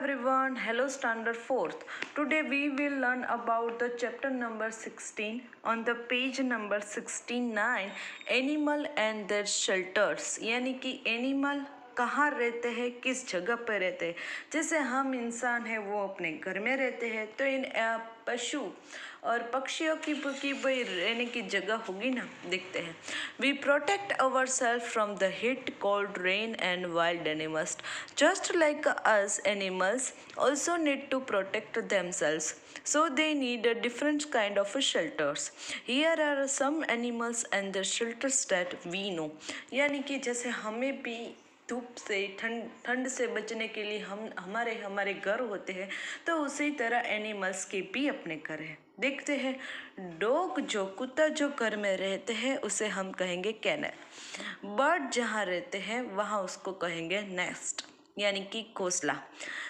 everyone, hello standard 4th. Today we will learn about the chapter number 16 on the page number 69 animal and their shelters यानी कि animal कहाँ रहते हैं, किस जगह पर रहते हैं। जैसे हम इंसान हैं वो अपने घर में रहते हैं, तो इन पशु और पक्षियों की भी रहने की जगह होगी ना। देखते हैं। We protect our self from the heat, cold, rain and wild animals. Just like us, animals also need to protect themselves, so they need a different kind of shelters. Here are some animals and their shelters that we know. यानी कि जैसे हमें भी धूप से ठंड से बचने के लिए हमारे घर होते हैं, तो उसी तरह एनिमल्स के भी अपने घर हैं। देखते हैं। डॉग कुत्ता जो घर में रहते हैं उसे हम कहेंगे कैनल। बर्ड जहाँ रहते हैं वहाँ उसको कहेंगे नेस्ट यानी कि घोंसला।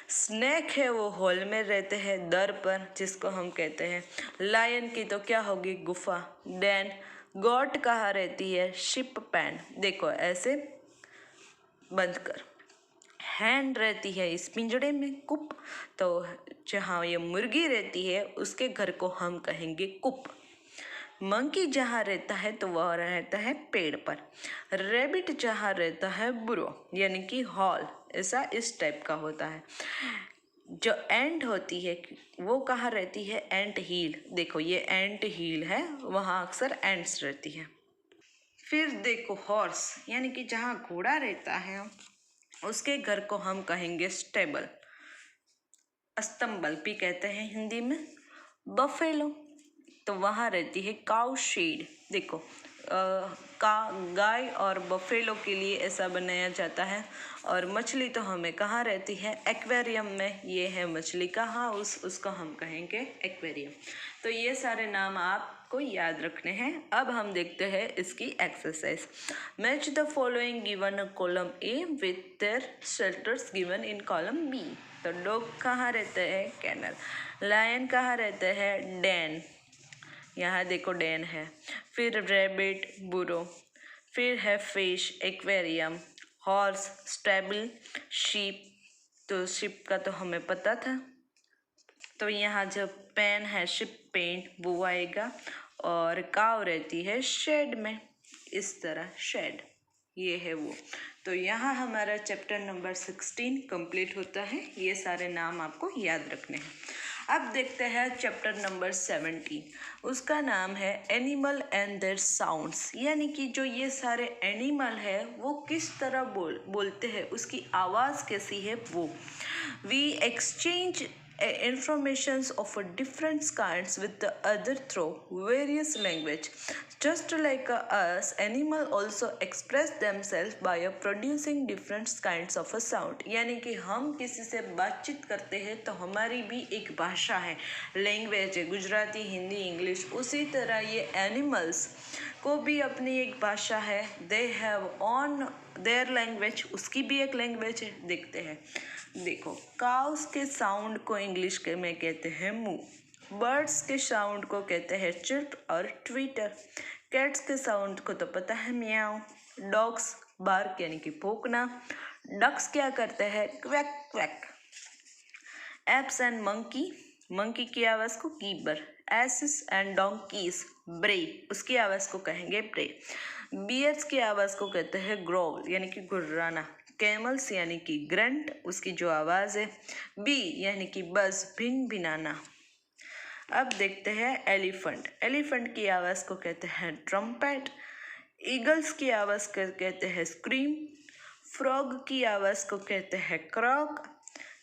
स्नेक है वो हॉल में रहते हैं, दर पर, जिसको हम कहते हैं। लायन की तो क्या होगी, गुफा, डेन। गॉट कहाँ रहती है, शिप पैन, देखो ऐसे बंद कर। हैन रहती है इस पिंजड़े में, कुप। तो जहाँ ये मुर्गी रहती है उसके घर को हम कहेंगे कुप। मंकी जहाँ रहता है तो वह रहता है पेड़ पर। रैबिट जहाँ रहता है बुरो यानी कि हॉल, ऐसा इस टाइप का होता है। जो एंट होती है वो कहाँ रहती है, एंट हील। देखो ये एंट हील है, वहाँ अक्सर एंट्स रहती है। फिर देखो हॉर्स यानी कि जहाँ घोड़ा रहता है उसके घर को हम कहेंगे स्टेबल, अस्तंबल भी कहते हैं हिंदी में। बफेलो तो वहाँ रहती है काउ शेड। देखो गाय और बफेलो के लिए ऐसा बनाया जाता है। और मछली तो हमें कहाँ रहती है, एक्वेरियम में। ये है मछली का हाउस, उसको हम कहेंगे एक्वेरियम। तो ये सारे नाम आपको याद रखने हैं। अब हम देखते हैं इसकी exercise. Match the following given column A with their shelters given in column B. तो डॉग कहाँ रहते हैं, कैनल। लायन कहाँ रहते हैं, डेन, यहाँ देखो डेन है। फिर रैबिट, बुरो। फिर है fish, aquarium. Horse, stable. Sheep, तो शीप का तो हमें पता था। तो यहाँ जब पेन है, शिप पेन, वो आएगा। और काव रहती है शेड में, इस तरह शेड, ये है वो। तो यहाँ हमारा चैप्टर नंबर 16 कंप्लीट होता है। ये सारे नाम आपको याद रखने हैं। अब देखते हैं चैप्टर नंबर 17। उसका नाम है एनिमल एंड देयर साउंड्स, यानी कि जो ये सारे एनिमल है वो किस तरह बोलते हैं, उसकी आवाज़ कैसी है वो। We exchange informations of a different kinds with the other through various language. Just like us, animal also express themselves by producing different kinds of a sound. यानी कि हम किसी से बातचीत करते हैं तो हमारी भी एक भाषा है, लैंग्वेज है, गुजराती, हिंदी, इंग्लिश। उसी तरह ये एनिमल्स को भी अपनी एक भाषा है। They have on their language, उसकी भी एक लैंग्वेज है। देखते हैं। देखो काउस के साउंड को इंग्लिश के में कहते हैं मू। बर्ड्स के साउंड को कहते हैं चिट और ट्वीटर। कैट्स के साउंड को तो पता है म्याऊ। डॉग्स बार्क यानी कि भौंकना। डक्स क्या करते हैं, quack quack. Apps and monkey की आवाज़ को गीबर। एसिस एंड डोंकीज ब्रे, उसकी आवाज़ को कहेंगे ब्रे। बियर्स की आवाज़ को कहते हैं ग्रोल यानी कि गुर्राना। कैमल्स यानी कि ग्रंट, उसकी जो आवाज़ है। बी यानी कि बस, भिन भिनाना। अब देखते हैं एलिफेंट की आवाज़ को कहते हैं ट्रम्पेट। ईगल्स की आवाज़ को कहते हैं स्क्रीम। फ्रॉग की आवाज़ को कहते हैं क्रॉक।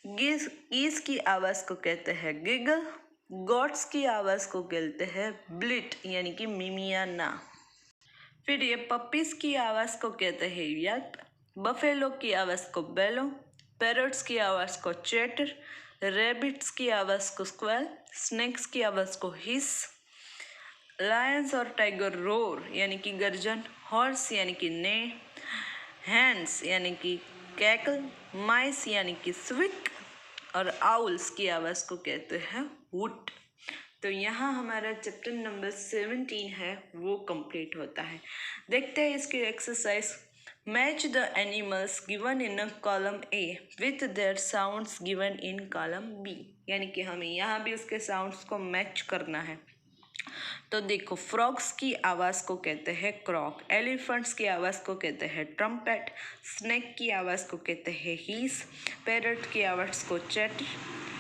गीस की आवाज़ को कहते हैं गिगल। गॉट्स की आवाज़ को कहते हैं ब्लिट यानी कि मिमियाना। फिर ये पपीज़ की आवाज़ को कहते हैं यप। बफेलो की आवाज़ को बेलो। पैरट्स की आवाज़ को चैटर। रैबिट्स की आवाज़ को स्क्वेल। स्नेक्स की आवाज़ को हिस। लायंस और टाइगर रोर यानी कि गर्जन। हॉर्स यानी कि ने। हैंड्स यानी कि कैकल। माइस यानी कि स्विक। और आउल्स की आवाज़ को कहते हैं वुट। तो यहाँ हमारा चैप्टर नंबर 17 है वो कंप्लीट होता है। देखते हैं इसकी exercise. Match the animals given in column A with their sounds given in column B, यानी कि हमें यहाँ भी उसके साउंड्स को मैच करना है। तो देखो, फ्रॉग्स की आवाज़ को कहते हैं क्रॉक, एलिफेंट्स की आवाज़ को कहते हैं ट्रम्पेट, स्नेक की आवाज़ को कहते हैं हीस, पैरट की आवाज़ को चैटर,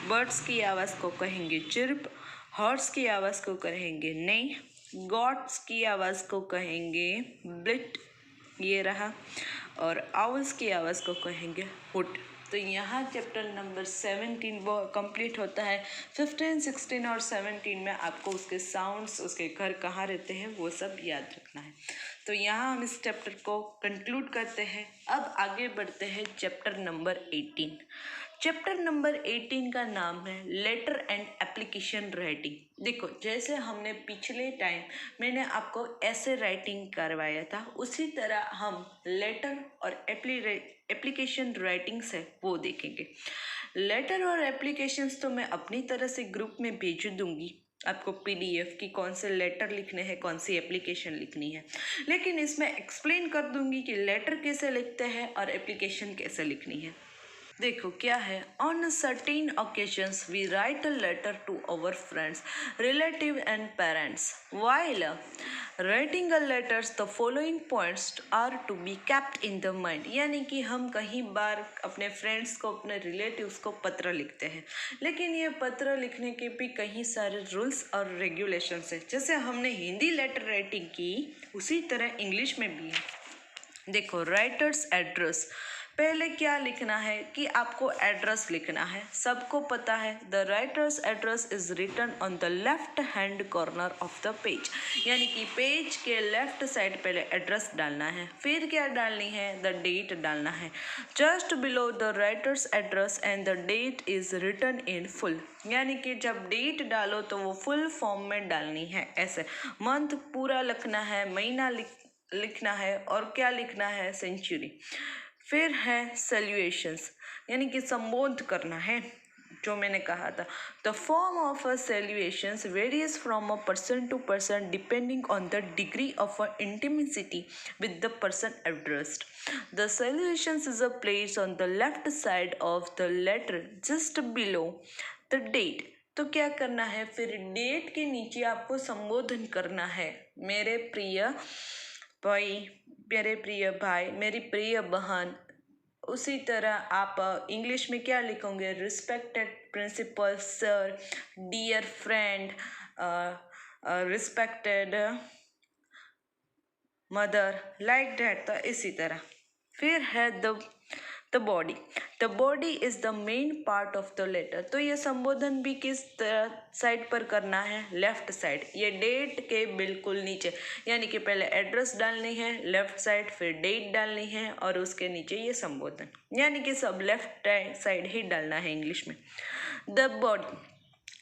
बर्ड्स की आवाज़ को कहेंगे चिर्प, हॉर्स की आवाज़ को कहेंगे नेई, गॉट्स की आवाज़ को कहेंगे ब्लिट, ये रहा, और आउल्स की आवाज़ को कहेंगे हुट। तो यहाँ चैप्टर नंबर 17 वो कंप्लीट होता है। 15, 16 और 17 में आपको उसके साउंड्स, उसके घर कहाँ रहते हैं, वो सब याद रखना है। तो यहाँ हम इस चैप्टर को कंक्लूड करते हैं। अब आगे बढ़ते हैं चैप्टर नंबर 18। चैप्टर नंबर 18 का नाम है लेटर एंड एप्लीकेशन राइटिंग। देखो, जैसे हमने पिछले टाइम मैंने आपको ऐसे राइटिंग करवाया था, उसी तरह हम लेटर और एप्लीकेशन राइटिंग्स है वो देखेंगे। लेटर और एप्लीकेशंस तो मैं अपनी तरह से ग्रुप में भेज दूंगी आपको PDF की, कौन से लेटर लिखने हैं, कौन सी एप्लीकेशन लिखनी है, लेकिन इसमें एक्सप्लेन कर दूंगी कि लेटर कैसे लिखते हैं और एप्लीकेशन कैसे लिखनी है। देखो क्या है, on certain occasions we write a letter to our friends, relative and parents. While writing a letters the following points are to be kept in the mind, यानी कि हम कहीं बार अपने फ्रेंड्स को, अपने रिलेटिव्स को पत्र लिखते हैं, लेकिन ये पत्र लिखने के भी कहीं सारे रूल्स और रेगुलेशंस है। जैसे हमने हिंदी लेटर राइटिंग की, उसी तरह इंग्लिश में भी है। देखो, राइटर्स एड्रेस, पहले क्या लिखना है कि आपको एड्रेस लिखना है। सबको पता है the writer's address is written on the left hand corner of the page, यानी कि पेज के लेफ्ट साइड पहले एड्रेस डालना है, फिर क्या डालनी है, द डेट डालना है। Just below the writer's address and the date is written in full, यानी कि जब डेट डालो तो वो फुल फॉर्म में डालनी है। ऐसे मंथ पूरा लिखना है, महीना लिखना है, और क्या लिखना है, सेंचुरी। फिर है सैल्यूएशंस, यानी कि संबोध करना है, जो मैंने कहा था। The form of a salutations varies from a person to person depending on the degree of a intimacy with the person addressed. The salutations is a place on the left side of the letter just below the date. तो क्या करना है, फिर date के नीचे आपको संबोधन करना है। मेरे प्रिय भाई, मेरे प्रिय भाई, मेरी प्रिय बहन। उसी तरह आप इंग्लिश में क्या लिखोगे, respected principal sir, dear friend, respected mother, like that. तो इसी तरह फिर है the body. The body is the main part of the letter. तो ये संबोधन भी किस साइड पर करना है, लेफ्ट साइड, ये डेट के बिल्कुल नीचे, यानी कि पहले एड्रेस डालनी है लेफ्ट साइड, फिर डेट डालनी है, और उसके नीचे ये संबोधन, यानी कि सब लेफ्ट साइड ही डालना है इंग्लिश में।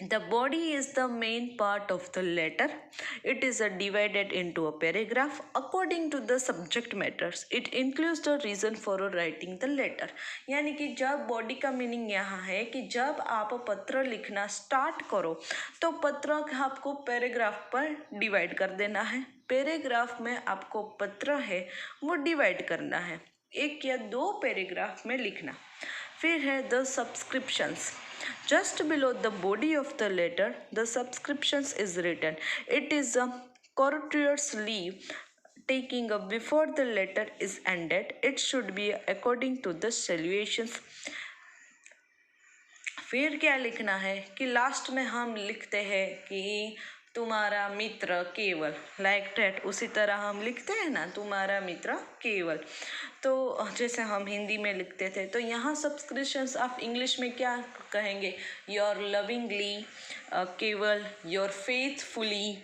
The body is the main part of the letter. It is divided into a paragraph according to the subject matters. It includes the reason for writing the letter. यानी कि जब body का meaning यहाँ है कि जब आप पत्र लिखना स्टार्ट करो तो पत्र आपको पैराग्राफ पर डिवाइड कर देना है। पैराग्राफ में आपको पत्र है वो डिवाइड करना है, एक या दो पैराग्राफ में लिखना। फिर है the subscriptions. Just below the body of the letter, the subscriptions is written. It is a courtier's leave taking up before the letter is ended. It should be according to the salutations. फिर क्या लिखना है कि last में हम लिखते हैं कि तुम्हारा मित्र केवल, लाइक दैट। उसी तरह हम लिखते हैं ना, तुम्हारा मित्र केवल। तो जैसे हम हिंदी में लिखते थे, तो यहाँ सब्सक्रिप्शंस आप इंग्लिश में क्या कहेंगे, योर लविंगली केवल, your faithfully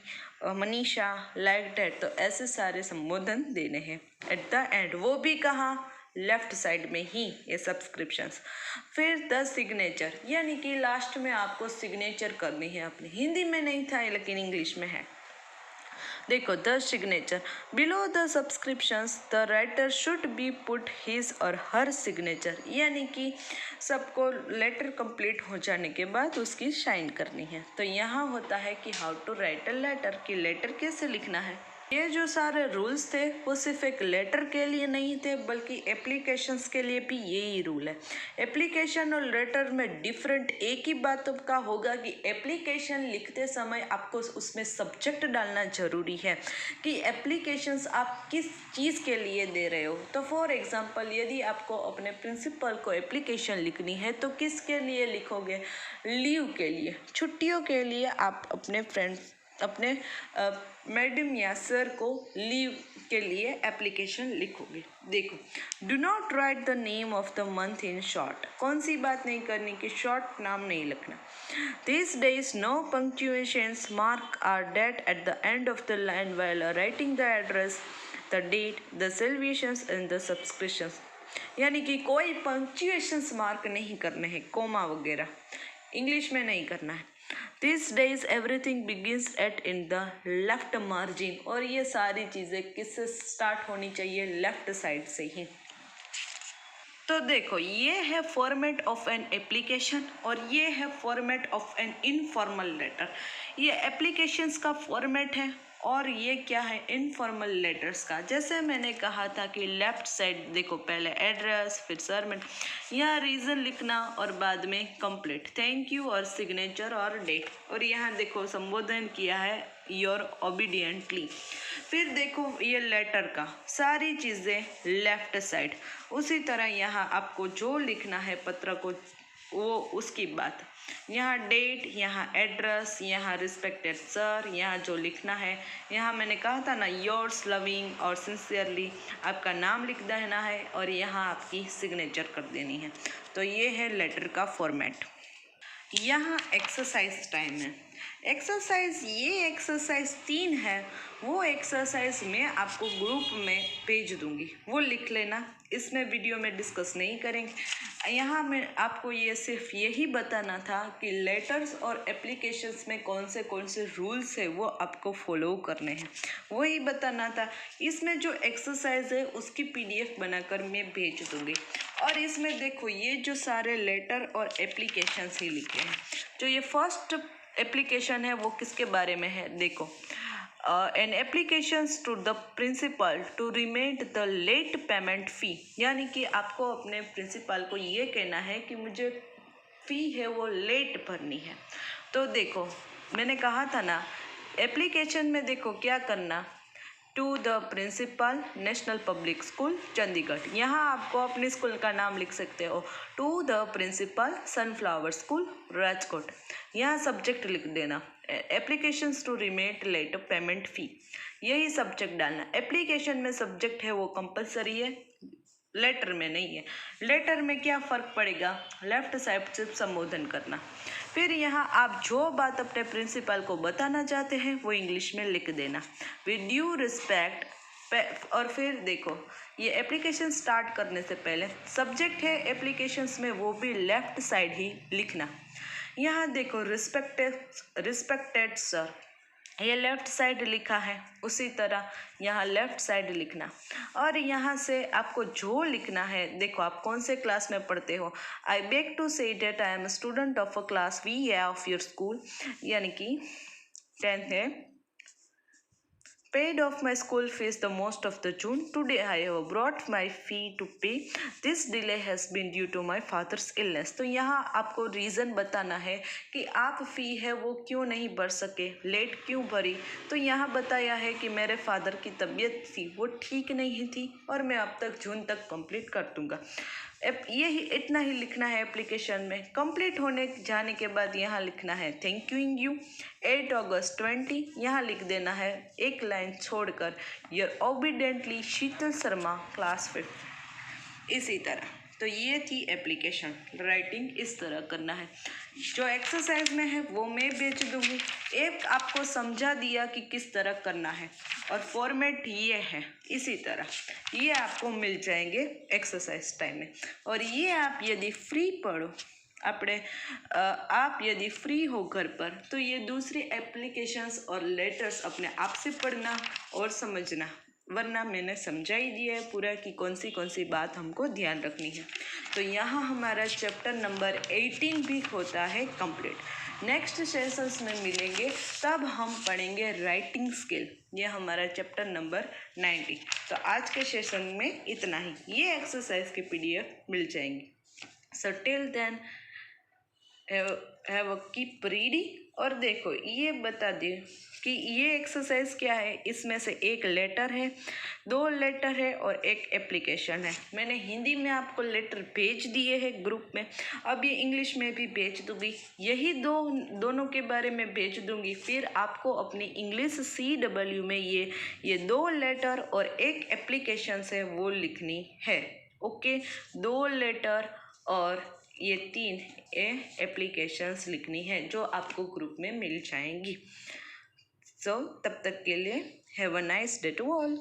Manisha, like that. तो ऐसे सारे संबोधन देने हैं एट द एंड, वो भी कहाँ, लेफ्ट साइड में ही ये सब्सक्रिप्शंस। फिर द सिग्नेचर, यानी कि लास्ट में आपको सिग्नेचर करनी है अपनी। हिंदी में नहीं था लेकिन इंग्लिश में है। देखो, the signature below the subscriptions the writer should be put his और हर सिग्नेचर, यानी कि सबको लेटर कंप्लीट हो जाने के बाद उसकी साइन करनी है। तो यहाँ होता है कि how to write a letter, कि लेटर कैसे लिखना है। ये जो सारे रूल्स थे वो सिर्फ एक लेटर के लिए नहीं थे, बल्कि एप्लीकेशंस के लिए भी यही रूल है। एप्लीकेशन और लेटर में डिफरेंट एक ही बात का होगा कि एप्लीकेशन लिखते समय आपको उसमें सब्जेक्ट डालना ज़रूरी है कि एप्लीकेशंस आप किस चीज़ के लिए दे रहे हो। तो फॉर एग्जांपल यदि आपको अपने प्रिंसिपल को एप्लीकेशन लिखनी है तो किसके लिए लिखोगे? लीव के लिए, छुट्टियों के लिए आप अपने फ्रेंड्स अपने मैडम या सर को लीव के लिए एप्लीकेशन लिखोगे। देखो, do not right the name of the month in short. कौन सी बात नहीं करनी कि शॉर्ट नाम नहीं लिखना। This days no punctuations mark are date at the end of the line while writing the address, the date, the celebrations and the subscriptions. यानी कि कोई पंक्चुएशंस मार्क नहीं करने हैं, कोमा वगैरह इंग्लिश में नहीं करना है। This days everything begins at in the left margin. और ये सारी चीज़ें किससे स्टार्ट होनी चाहिए? लेफ्ट साइड से ही। तो देखो, ये है फॉर्मेट ऑफ एन एप्लीकेशन और ये है format of an informal letter. ये एप्लीकेशंस का फॉर्मेट है और ये क्या है? इनफॉर्मल लेटर्स का। जैसे मैंने कहा था कि लेफ्ट साइड देखो, पहले एड्रेस, फिर सरनेम, यहाँ रीज़न लिखना और बाद में कंप्लीट, थैंक यू और सिग्नेचर और डेट। और यहाँ देखो संबोधन किया है योर ओबीडियंटली। फिर देखो ये लेटर का सारी चीज़ें लेफ्ट साइड। उसी तरह यहाँ आपको जो लिखना है पत्र को वो उसकी बात, यहाँ डेट, यहाँ एड्रेस, यहाँ रिस्पेक्टेड सर, यहाँ जो लिखना है, यहाँ मैंने कहा था ना योर्स लविंग और सिंसियरली, आपका नाम लिख देना है और यहाँ आपकी सिग्नेचर कर देनी है। तो ये है लेटर का फॉर्मेट। यहाँ एक्सरसाइज टाइम है। एक्सरसाइज, ये एक्सरसाइज 3 है, वो एक्सरसाइज मैं आपको ग्रुप में भेज दूंगी, वो लिख लेना। इसमें वीडियो में डिस्कस नहीं करेंगे। यहाँ मैं आपको ये सिर्फ यही बताना था कि लेटर्स और एप्लीकेशंस में कौन से रूल्स है वो आपको फॉलो करने हैं, वही बताना था। इसमें जो एक्सरसाइज है उसकी PDF बनाकर मैं भेज दूंगी। और इसमें देखो ये जो सारे लेटर और एप्लीकेशंस ही लिखे हैं। जो ये फर्स्ट एप्लीकेशन है वो किसके बारे में है? देखो, an applications to the principal to remit the late payment fee. यानी कि आपको अपने प्रिंसिपल को ये कहना है कि मुझे फ़ी है वो लेट भरनी है। तो देखो मैंने कहा था ना, एप्लीकेशन में देखो क्या करना, to the principal national public school Chandigarh. यहाँ आपको अपने स्कूल का नाम लिख सकते हो, to the principal sunflower school Rajkot. यहाँ सब्जेक्ट लिख देना, applications to remit late payment fee, यही सब्जेक्ट डालना। एप्लीकेशन में सब्जेक्ट है वो कंपलसरी है, लेटर में नहीं है। लेटर में क्या फ़र्क पड़ेगा? लेफ्ट साइड से संबोधन करना। फिर यहाँ आप जो बात अपने प्रिंसिपल को बताना चाहते हैं वो इंग्लिश में लिख देना, विद ड्यू रिस्पेक्ट। और फिर देखो ये एप्लीकेशन स्टार्ट करने से पहले सब्जेक्ट है एप्लीकेशंस में वो भी लेफ्ट साइड ही लिखना। यहाँ देखो रिस्पेक्टेड सर, ये लेफ़्ट साइड लिखा है, उसी तरह यहाँ लेफ़्ट साइड लिखना। और यहाँ से आपको जो लिखना है, देखो आप कौन से क्लास में पढ़ते हो। I beg to say that I am student of a class V of your school, यानी कि 10th है। Paid off my school fees the most of the June. Today I have brought my fee to pay. This delay has been due to my father's illness. तो यहाँ आपको reason बताना है कि आप फ़ी है वो क्यों नहीं भर सके, लेट क्यों भरी। तो यहाँ बताया है कि मेरे फादर की तबीयत थी वो ठीक नहीं थी और मैं अब तक जून तक कंप्लीट कर दूँगा। यही इतना ही लिखना है एप्लीकेशन में। कंप्लीट होने जाने के बाद यहाँ लिखना है थैंक यू 8 अगस्त 20, यहाँ लिख देना है एक लाइन छोड़कर, your obediently Sheetal Sharma class 5। इसी तरह तो ये थी एप्लीकेशन राइटिंग, इस तरह करना है। जो एक्सरसाइज में है वो मैं भेज दूँगी। एक आपको समझा दिया कि किस तरह करना है और फॉर्मेट ये है, इसी तरह ये आपको मिल जाएंगे एक्सरसाइज टाइम में। और ये आप यदि फ्री पढ़ो आप यदि फ्री हो घर पर, तो ये दूसरी एप्लीकेशंस और लेटर्स अपने आप से पढ़ना और समझना, वरना मैंने समझा ही दिया है पूरा कि कौन सी बात हमको ध्यान रखनी है। तो यहाँ हमारा चैप्टर नंबर 18 भी होता है कंप्लीट। नेक्स्ट सेशंस में मिलेंगे, तब हम पढ़ेंगे राइटिंग स्किल। ये हमारा चैप्टर नंबर 90। तो आज के सेशन में इतना ही। ये एक्सरसाइज के PDF मिल जाएंगे। So till then have a keep reading. और देखो ये बता दे कि ये एक्सरसाइज क्या है। इसमें से एक लेटर है, 2 लेटर है और एक एप्लीकेशन है। मैंने हिंदी में आपको लेटर भेज दिए हैं ग्रुप में, अब ये इंग्लिश में भी भेज दूंगी। यही दोनों के बारे में भेज दूंगी। फिर आपको अपनी इंग्लिश CW में ये 2 लेटर और एक एप्लीकेशन है वो लिखनी है। ओके, 2 लेटर और ये 3 एप्लीकेशंस लिखनी है जो आपको ग्रुप में मिल जाएंगी। सो तब तक के लिए have a nice day to all.